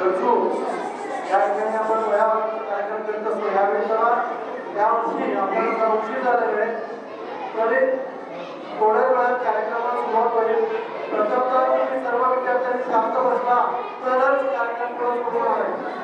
गरजू या ठिकाणी आपण कार्यक्रम करत असतो। यावेळी यावर्षी आपल्याला उशीर झालेला आहे, तरी थोड्या वेळात कार्यक्रमाला सुरुवात होईल। प्रथमतः तुम्ही सर्व विद्यार्थ्यांनी शांत बसला तरच कार्यक्रम पूर्ण होणार आहे।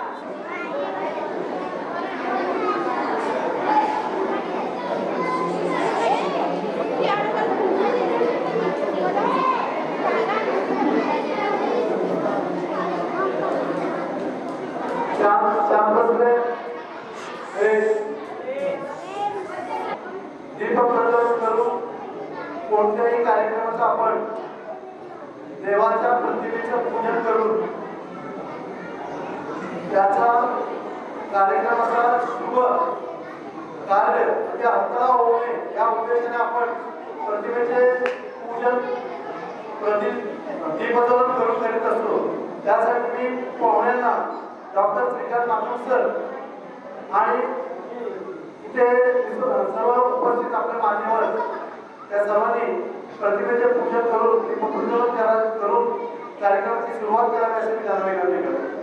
दीपक प्रज्वलन करून कोणत्याही कार्यक्रमाचं आपण देवाच्या प्रतिमेचं पूजन करून त्याचा कार्यक्रमाचा शुभ कार्य म्हणजे अडथळा होऊ नये या उद्देशाने आपण प्रतिमेचे पूजन दीपप्रज्वलन करून करीत असतो। त्यासाठी मी पाहुण्यांना डॉक्टर श्रीकांत नागपूर सर आणि इथे सर्व उपस्थित आपले मान्यवर त्या सर्वांनी प्रतिमेचे पूजन करून दीपप्रज्वलन करून कार्यक्रमाची सुरुवात करावी अशी मी त्यांना विनंती करतो।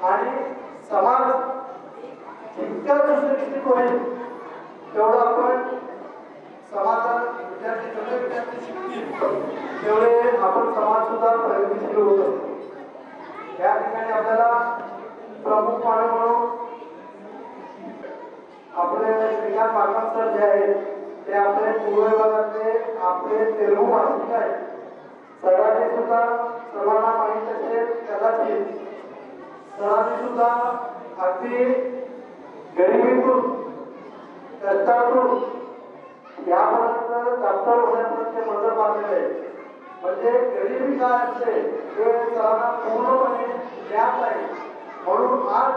आणि समाज जितक्या सुशिक्षित होईल तेवढं आपण समाजात विद्यार्थी शिकतील तेवढे आपण समाज सुद्धा प्रगतीशील होत असतो। या ठिकाणी आपल्याला प्रमुख पाहुणे म्हणून आपले श्रीकांत नागपूर सर जे आहेत ते आपले पूर्व विभागातले आपले तेलुगू भाषिक आहेत। सरांनी सुद्धा सर्वांना माहीत असेल कदाचित सरांनी सुद्धा अगदी गरिबीतून कष्टातून यापर्यंत डॉक्टर होण्यापर्यंत मंत्र बांधलेले आहे। म्हणजे गरिबी काय असते हे सरांना पूर्णपणे ज्ञात आहे। म्हणून आज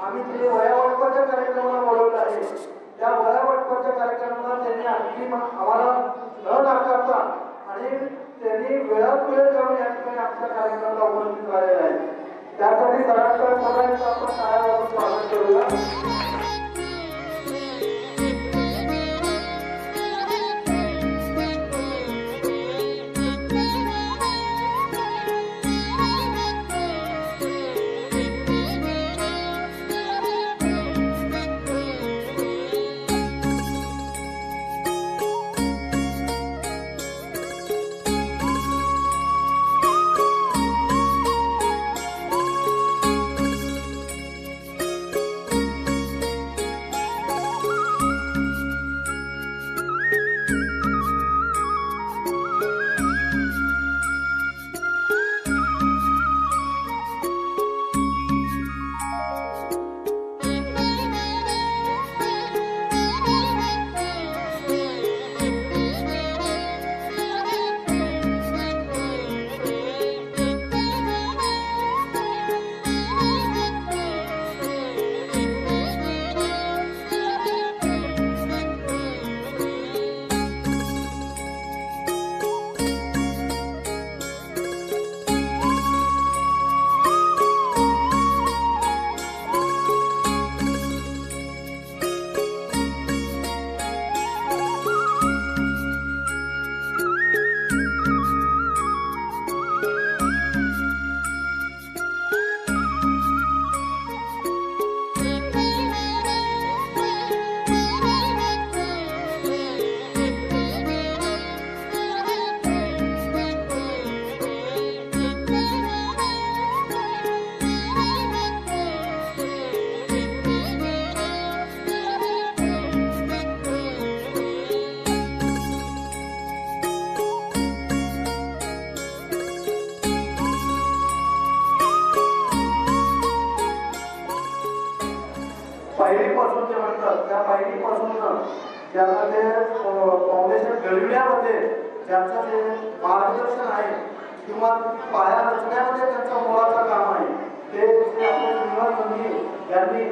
आम्ही जे वयावाटपाच्या कार्यक्रमाला बोलवलं आहे त्या वयावाटपाच्या कार्यक्रमाला त्यांनी अगदी आम्हाला आजच्या कार्यक्रमाला उपस्थित राहिलेले आहेत त्यासाठी सरांकडे पुन्हा एकदा आपण टाळ्या स्वागत करूया. पायरीपासून जे म्हणतात त्या पायरीपासून ज्यांना ते फाउंडेशन घडविण्यामध्ये ज्यांचं ते मार्गदर्शन आहे किंवा पाया रचण्यामध्ये त्यांचा मोलाचं काम आहे ते आपले श्रीनिवास नंदी यांनी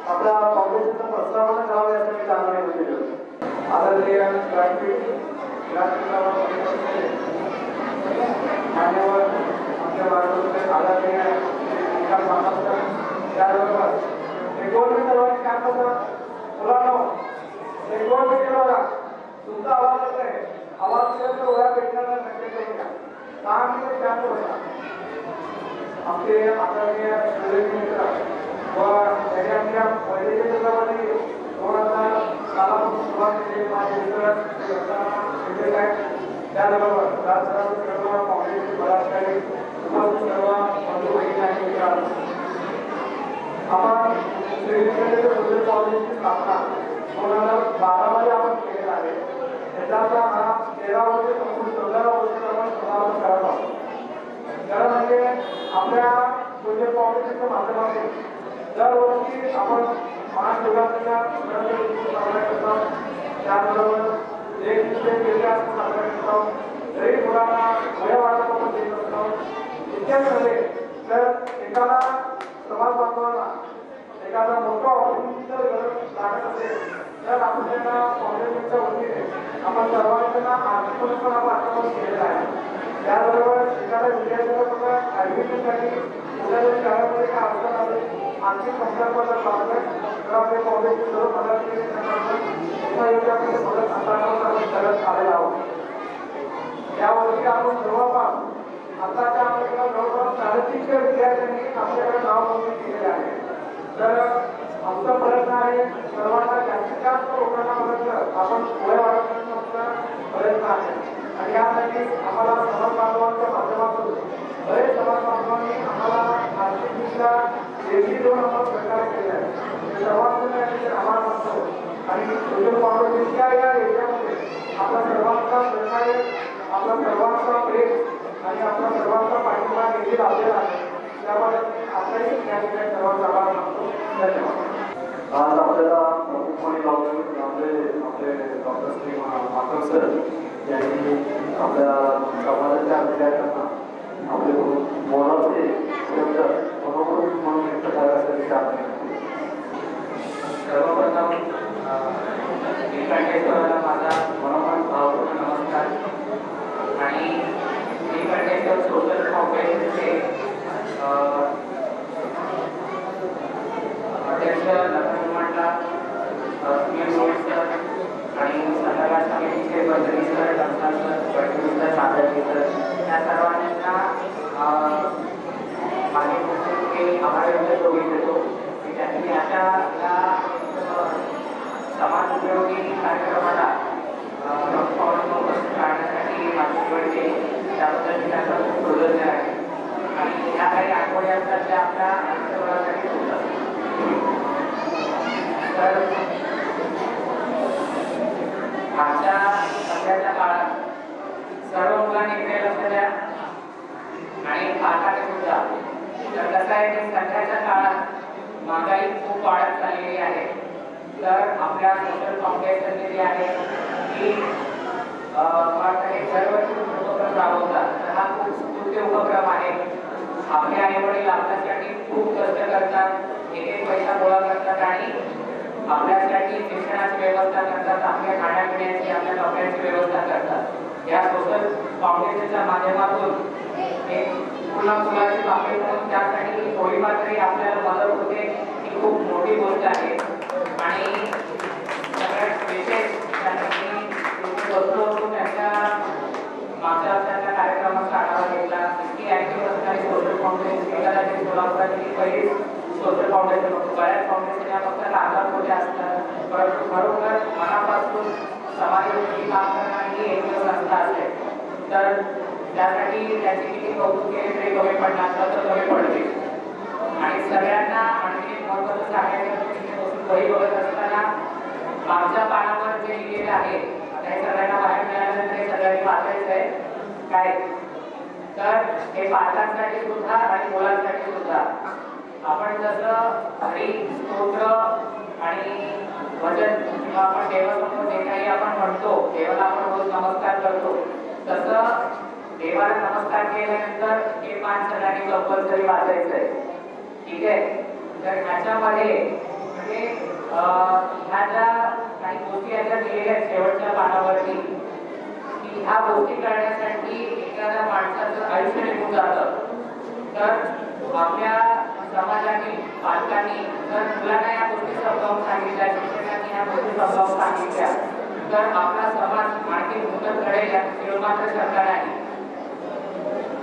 आपल्या फाउंडेशनचं प्रस्तावना करावं यासाठी कामगिरी केली. आदरणीय मान्यवर आमच्या भारताचे आदरणीय त्याबरोबर एक सर्वांनी काम करतात मुलांनो एक बघा तुमचा आवाज येत आहे आवाज केला तर ओळ्या भेटणार नक्की करून घ्या 6 मिनिट शांत बसा. आमचे आदरणीय मित्र व आमच्या पहिलेच्या जगामध्ये 2016 सुरुवात केली माझे मित्र त्याबरोबर सर्व काँग्रेसचे पदाधिकारी सर्व बंधू भगिनी आणि मित्र आपण श्रीविद्यालय उद्योग कॉलेजची स्थापना 2012 मध्ये आपण केलेला आहे. त्याचा हा 13 वर्ष संपूर्ण 14 वर्ष आपण समावेश करत आहोत. कारण म्हणजे आपल्या उद्योग कॉलेजच्या माध्यमातून दरवर्षी आपण महाशिवरात्रीला साजरा करतो. त्याबरोबर एक दिवशी केंद्रात साजरा करतो. गरीब मुलांना वया वाटप आपण देत असतो. इतक्यामध्ये तर एखादा समाज बांधवांना एखादा मोठा ऑफिसर लागत असेल तर आपण त्यांना फाउंडेशनच्या वतीने आपण सर्वांना आर्थिक पण आपण आतापर्यंत केलेला आहे. त्याबरोबर एखाद्या विद्यार्थ्याला ॲडमिशनसाठी उद्याच्या शाळेमध्ये काय अडचण आली आर्थिक संकल्पना लागलं तर आपले फाउंडेशन सर्व पदाधिकारी त्यांना योग्य आपल्याला मदत हाताळून करत आलेला आहोत. यावर्षी आपण जवळपास आताच्या आपल्याला जवळपास 350 विद्यार्थ्यांनी आपल्याकडे नाव नोंदणी केलेले आहे. तर आमचा प्रयत्न आहे सर्वांना जास्तीत जास्त लोकांना मदत आपण वय वाढवण्याचा प्रयत्न आहे आणि यासाठी आम्हाला समाज बांधवांच्या माध्यमातून बरेच समाज बांधवांनी आम्हाला आर्थिकदृष्ट्या देणगी देऊन आम्हाला सहकार्य केले आहे. सर्वांना याचे आभार मानतो आणि सोशल फाउंडेशनच्या या एरियामध्ये आपल्या सर्वांचा सहकार्य आपला सर्वांचा प्रेम आणि आपला सर्वांचा पाठिंबा देखील लाभलेला आहे. त्यामुळे आपल्याही या ठिकाणी सर्वांचा आभार मानतो. धन्यवाद. आज आपल्याला प्रमुखपणे आपले डॉक्टर श्री माकड सर यांनी आपल्या समाजाच्या विद्यार्थ्यांना आपले मोलाचे शब्द मनोमन म्हणून व्यक्त करण्यासाठी काम केले. सर्वप्रथम माझा मनोमन भावपूर्ण नमस्कार आणि सोशल फाउंडेशन आम्हाला जोडून देतो की त्यांनी अशा या समाज उपयोगी कार्यक्रमाला काढण्यासाठी माझी केली त्याबद्दल मी त्यांचा खूप कृतज्ञ आहे. आणि ह्या काही आठवणी असतात त्या आपल्या आयुष्यभरासाठी होतात. तर आजच्या सध्याच्या काळात सर्व मुलांनी इकडे लक्ष द्या आणि पालकांनी सुद्धा. तर कसं आहे की सध्याच्या काळात महागाई खूप वाढत चाललेली आहे. तर आपल्या सोशल फाउंडेशनने जे आहे की हे दरवर्षी उपक्रम राबवतात. तर हा खूप स्तुत्य उपक्रम आहे. आपले आई वडील आपल्यासाठी खूप कष्ट करतात, एक एक पैसा गोळा करतात आणि आपल्यासाठी शिक्षणाची व्यवस्था करतात, आपल्या खाण्यापिण्याची आपल्या कपड्याची व्यवस्था करतात. या सोशल फाउंडेशनच्या माध्यमातून एक मुलाची पाकळी म्हणून त्यासाठी थोडीफार तरी आपल्याला मदत होते ही खूप मोठी गोष्ट आहे. आणि सगळ्यात विशेष त्यासाठी बसलो होतो त्यांच्या मागच्या वर्षाच्या कार्यक्रमाचा आढावा घेतला. इतकी ऍक्टिव्ह असणारी सोशल फाउंडेशन कदाचित सोलापुराची पहिली सोशल फाउंडेशन होतं. बऱ्याच फाउंडेशन या फक्त कागदात मोठे असतात, परंतु खरोखर मनापासून समाजासाठी काम करणारी ही एक संस्था असते. तर त्यासाठी त्याची किती कौतुक केले तरी कमी पडणार तर कमी पडते. आणि सगळ्यांना आणखी महत्त्वाचं सांगायचं वही बघत असताना मागच्या पानावर जे लिहिलेलं आहे हे सगळ्यांना बाहेर मिळाल्यानंतर हे सगळ्यांनी वाचायचं आहे. काय तर हे पालकांसाठी सुद्धा आणि मुलांसाठी सुद्धा. आपण जसं हरी स्तोत्र आणि भजन किंवा आपण देवासमोर जे काही आपण म्हणतो, देवाला आपण रोज नमस्कार करतो, तसं देवाला नमस्कार केल्यानंतर हे पान सगळ्यांनी कंपल्सरी वाचायचं आहे. ठीक आहे. तर ह्याच्यामध्ये म्हणजे ह्या ज्या काही गोष्टी याच्या दिलेल्या आहेत शेवटच्या पानावरती की ह्या गोष्टी करण्यासाठी एखाद्या माणसाचं आयुष्य निघून जातं. तर आपल्या समाजाने पालकांनी जर मुलांना या गोष्टी समजावून सांगितल्या, शिक्षकांनी ह्या गोष्टी समजावून सांगितल्या तर आपला समाज आणखी उन्नत घडेल याची मात्र शंका नाही.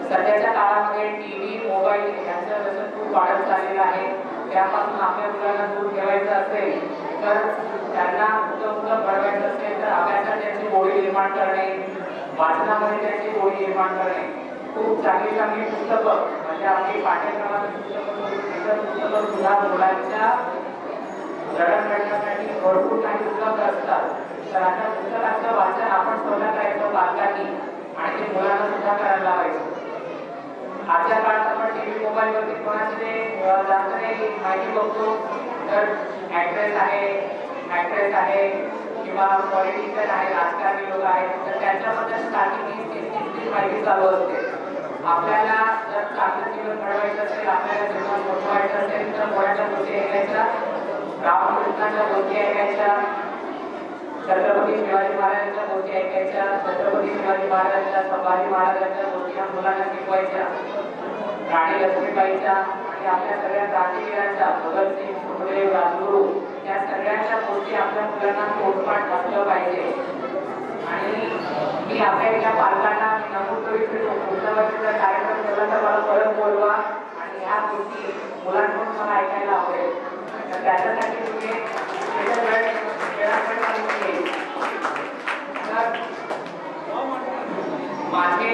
सध्याच्या काळामध्ये टीव्ही मोबाईल यांचं व्यसन खूप वाढत चाललेलं आहे. त्यापासून आपल्या मुलांना दूर ठेवायचं असेल तर त्यांना मुलं घडवायचं असेल तर अभ्यासात त्यांची गोडी निर्माण करणे, वाचनामध्ये त्यांची गोडी निर्माण करणे, खूप चांगली चांगली पुस्तकं म्हणजे आपली पाठ्यक्रमाची पुस्तकं सुद्धा मुलांच्या जडण घडण्यासाठी भरपूर काही उपलब्ध असतात. तर अशा पुस्तकांचं वाचन आपण स्वतः करायचं पालकांनी आणि ते मुलांना सुद्धा करायला लावायचं. आजच्या काळात आपण टीव्ही मोबाईलवरती कोणाची ते जास्त काही माहिती बघतो तर ऍक्ट्रेस आहे किंवा पॉलिटिशियन आहे, राजकारणी लोक आहेत, तर त्यांच्याबद्दल सारखी तीच माहिती चालू असते. आपल्याला जर चांगलं जीवन घडवायचं असेल, आपल्याला जीवन मोठवायचं असेल तर कोणाच्या गोष्टी ऐकायच्या, रामकृष्णाच्या गोष्टी ऐकायच्या, छत्रपती शिवाजी महाराजांच्या गोष्टी ऐकायच्या, छत्रपती शिवाजी महाराजांच्या, संभाजी महाराजांच्या गोष्टी या मुलांना शिकवायच्या, राणी लक्ष्मीबाईच्या आणि आपल्या सगळ्या क्रांतिवीरांच्या भगतसिंग, सुखदेव, राजगुरू या सगळ्यांच्या गोष्टी आपल्या मुलांना तोंडपाठ असलं पाहिजे. आणि मी आपल्या पालकांना नमूद करू पुढच्या वर्षीचा कार्यक्रम केला तर मला परत बोलवा आणि ह्या गोष्टी मुलांकडून मला ऐकायला आवडेल. तर त्याच्यासाठी तुम्ही माझे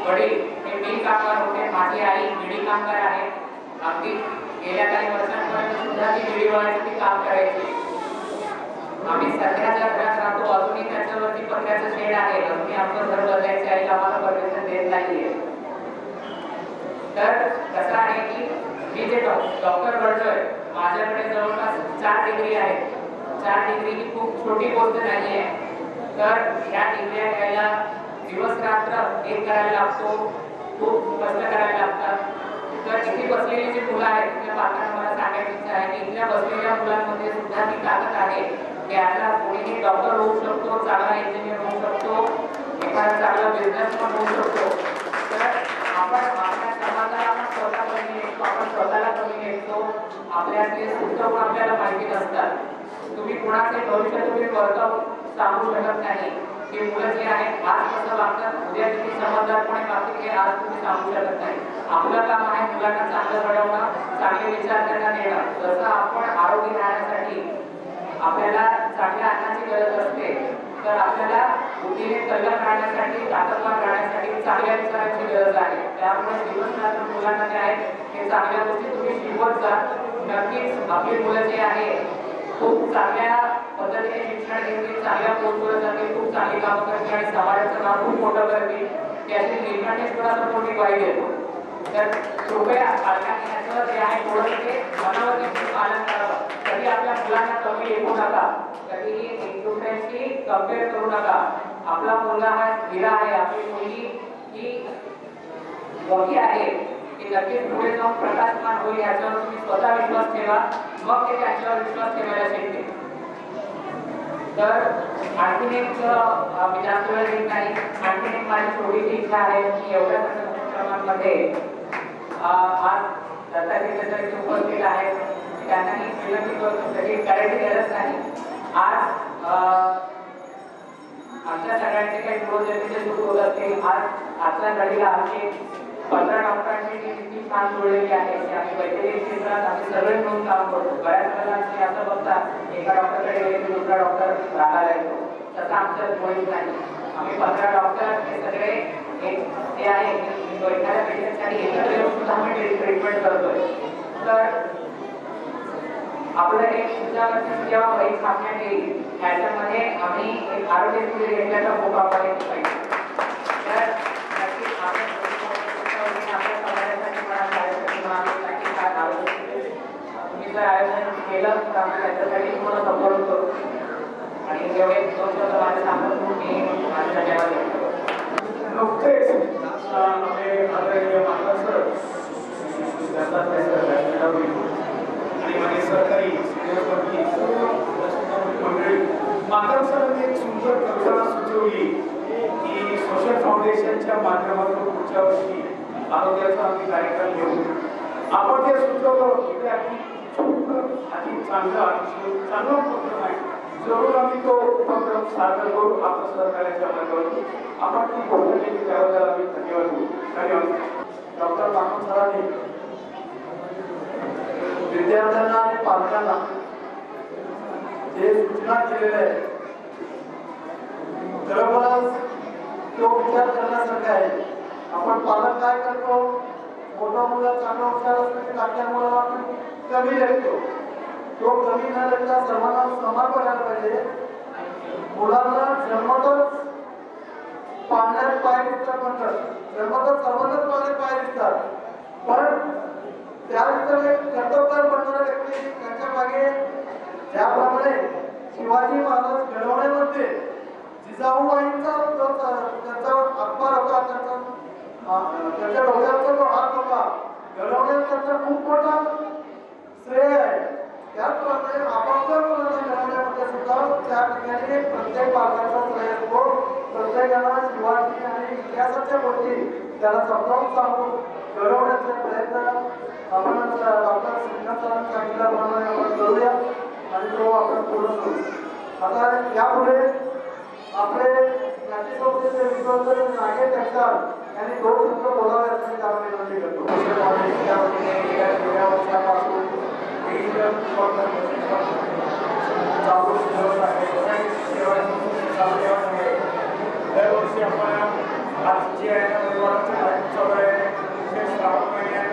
वडील हे मिल कामगार होते, माझी आई मिडी कामगार आहे. अगदी गेल्या काही वर्षांपर्यंत सुद्धा ती मिडी वळण्यासाठी काम करायची. आम्ही सध्याच्या घरात राहतो, अजूनही त्याच्यावरती पत्र्याचं शेड आहे, अजूनही आमचं घर बदलायचं आहे, आम्हाला परमिशन देत नाहीये. तर कसं आहे की मी जे डॉक्टर घडलोय माझ्याकडे जवळपास 4 डिग्री आहेत. 4 डिग्री ही खूप छोटी गोष्ट नाही आहे. तर या डिग्र्या घ्यायला दिवस रात्र एक करायला लागतो, खूप कष्ट करायला लागतात. तर इथे बसलेली जी मुलं आहेत त्या पालकांना मला सांगायची इच्छा आहे की इथल्या बसलेल्या मुलांमध्ये सुद्धा ती ताकद आहे की आता कोणीही डॉक्टर होऊ शकतो, चांगला इंजिनियर होऊ शकतो, एखादा चांगला बिझनेसमॅन होऊ शकतो. तर आपण आपल्या समाजाला आपण स्वतः कमी लेखतो, आपण स्वतःला कमी लेखतो. आपल्यातले सुद्धा आपल्याला माहिती नसतात. तुम्ही कुणाचे भविष्य तुम्ही वर्तवून सांगू शकत नाही की मुलं जे आहेत आज कसं वागतात, उद्या किती समजदारपणे वागतील हे आज तुम्ही सांगू शकत नाही. आपलं काम आहे मुलांना चांगलं घडवणं, चांगले चांगले विचार त्यांना देणं. जसं आपण आरोग्य राहण्यासाठी आपल्याला चांगल्या अन्नाची गरज असते, तर आपल्याला बुद्धीने तल्लख राहण्यासाठी, ताकदवान राहण्यासाठी चांगल्या विचारांची गरज आहे. त्यामुळे जीवनशास्त्र मुलांना जे आहे हे चांगल्या गोष्टी तुम्ही शिकवत जा. नक्कीच आपली मुलं जे आहे खूप चांगल्या पद्धतीने शिक्षण घेतील, चांगल्या पोस्टवर जातील, खूप चांगली कामं करतील आणि समाजाचं नाव खूप मोठं करतील. त्याची निर्माण सुद्धा सपोर्ट मी वाईट देतो. तर कृपया पालकांनी याचं जे आहे थोडं ते मनावरती पालन करावं. कधी आपल्या मुलांना कमी लेखू नका, कधीही एक दुसऱ्यांशी कम्पेअर करू नका. आपला मुलगा हा हिरा आहे, आपली मुलगी ही मोठी आहे, ती नक्कीच पुढे जाऊन प्रकाशमान होईल याच्यावर तुम्ही स्वतः विश्वास ठेवा, मग ते त्यांच्यावर विश्वास ठेवायला शिकतील. तर आणखीन एक मी जास्त वेळ घेत नाही, आणखीन एक माझी छोटीशी इच्छा आहे की एवढ्या कार्यक्रमांमध्ये आज दत्तात्रय सर इथे उपस्थित आहेत, त्यांना ही विनंती करतो तरी करायची गरज नाही. आज आमच्या सगळ्यांचे काही पूर्वजन्मीचे सुख होत असतील. आज आजच्या घडीला आमची 15 डॉक्टरांची टीम इतकी छान जोडलेली आहे की आम्ही वैद्यकीय क्षेत्रात आम्ही सगळे मिळून काम करतो. बऱ्याच वेळेला तुम्ही असं बघता एका डॉक्टरकडे गेले की दुसरा डॉक्टर रागायला येतो, तसं आमचं होत नाही. आम्ही 15 डॉक्टर हे सगळे एक जे आहे एखाद्या पेशंटसाठी एकत्र येऊन सुद्धा आम्ही ट्रीटमेंट करतोय. तर आपलं एक तुझ्यावरती जेव्हा वही छापण्यात येईल त्याच्यामध्ये आम्ही एक आरोग्य शिबिर घेतल्याचा खूप आपण पाहिजे. तर नक्कीच आपण आपल्या समाजासाठी म्हणा, शाळेसाठी म्हणा, आपल्यासाठी काय आरोग्य शिबिर तुम्ही जर आयोजन केलं तर आम्ही त्याच्यासाठी तुम्हाला सपोर्ट करू. आणि जेवढे 2 शब्द माझे सांगत मी माझ्या धन्यवाद व्यक्त करतो. नुकतेच आमचे आदरणीय माता सर दत्तात्रय सर आणि माझे सहकारी सिनियरपैकी मंडळी, माधव सरांनी एक सुंदर कल्पना सुचवली की सोशल फाउंडेशनच्या माध्यमातून पुढच्या वर्षी आरोग्याचा आम्ही कार्यक्रम घेऊ. आपण ते सुचवलं ते अगदी छोटं आणि चांगला उपक्रम आहे. जरूर आम्ही तो उपक्रम सादर करू आपल्या सहकार्याच्या माध्यमातून. आपण ती गोष्ट केली त्याबद्दल आम्ही धन्यवाद देऊ. धन्यवाद. डॉक्टर मानव सरांनी विद्यार्थ्यांना आणि पालकांना जे सूचना केलेल्या आहेत खरोखरच तो विचार करण्यासारखा आहे. आपण पालक काय करतो, मोठा मुलगा चांगला हुशार असतो की धाकट्या मुलाला आपण कमी लेखतो. तो कमी न लेखता सर्वांना समान करायला पाहिजे. मुलांना जन्मतच पाण्यात पाय दिसतात म्हणतात, जन्मतच सर्वांनाच पाण्यात पाय दिसतात, पण त्यानंतर एक कर्तव्यवान बनणारा व्यक्ती त्यांच्या मागे ज्याप्रमाणे शिवाजी महाराज घडवण्यामध्ये जिजाऊबाईंचा त्यांचा अखबार होता, त्यांच्या डोक्याचा जो हात होता घडवण्यात त्यांचा खूप मोठा श्रेय आहे. त्याचप्रमाणे आपापल्या मुलांना घडवण्यामध्ये सुद्धा त्या ठिकाणी प्रत्येक पालकाचा श्रेय असतो. प्रत्येकाला शिवाजी आणि इतिहासाच्या गोष्टी त्याला समजावून सांगून घडवण्याचा प्रयत्न आपण डॉक्टर श्रीकांत सरांनी सांगितल्याप्रमाणे आपण करूया आणि तो आपण पूर्ण करू. आता यापुढे आपले नाट्य संस्थेचे विद्वान नागेश जगताप यांनी 2 शब्द बोलावे असं मी त्यांना विनंती करतो. वर्षापासून दरवर्षी आपण आजची चालू आहे. विशेष श्रावण महिन्यात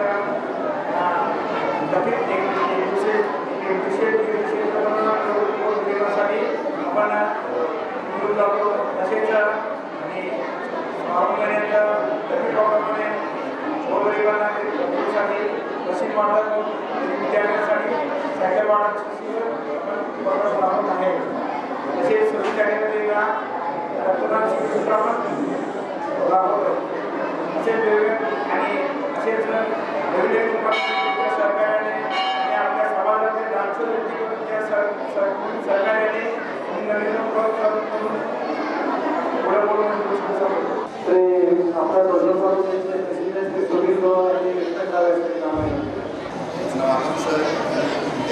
देवासाठी आपण निवडून जातो. तसेच आणि श्रावण महिन्यात प्रमाणे गोरगरिबांसाठी मशीन वाटप विद्यार्थ्यांसाठी सायकल वाटप राबवत आहे. तसेच विद्यार्थ्यांमध्ये रक्तदान शिबिर आपण राबवतो. असेच वेगवेगळे आणि असेच विविध सरकारने आणि आपल्या समाजातील डान्सर व्यक्ती सरकारने नवीन करून पुढे बोलून आपल्या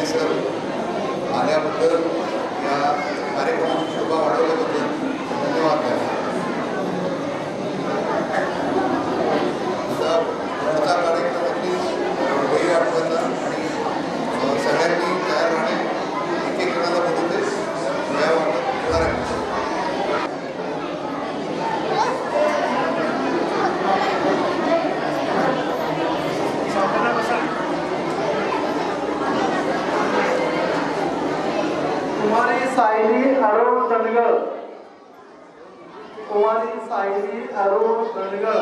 सर आल्याबद्दल या कार्यक्रमाची शोभा वाढवल्याबद्दल धन्यवाद. आता पुढचा कार्यक्रम अगदी वही आठवणं आणि दंडगळ, कुमारी सायली अरुण दंडगळ,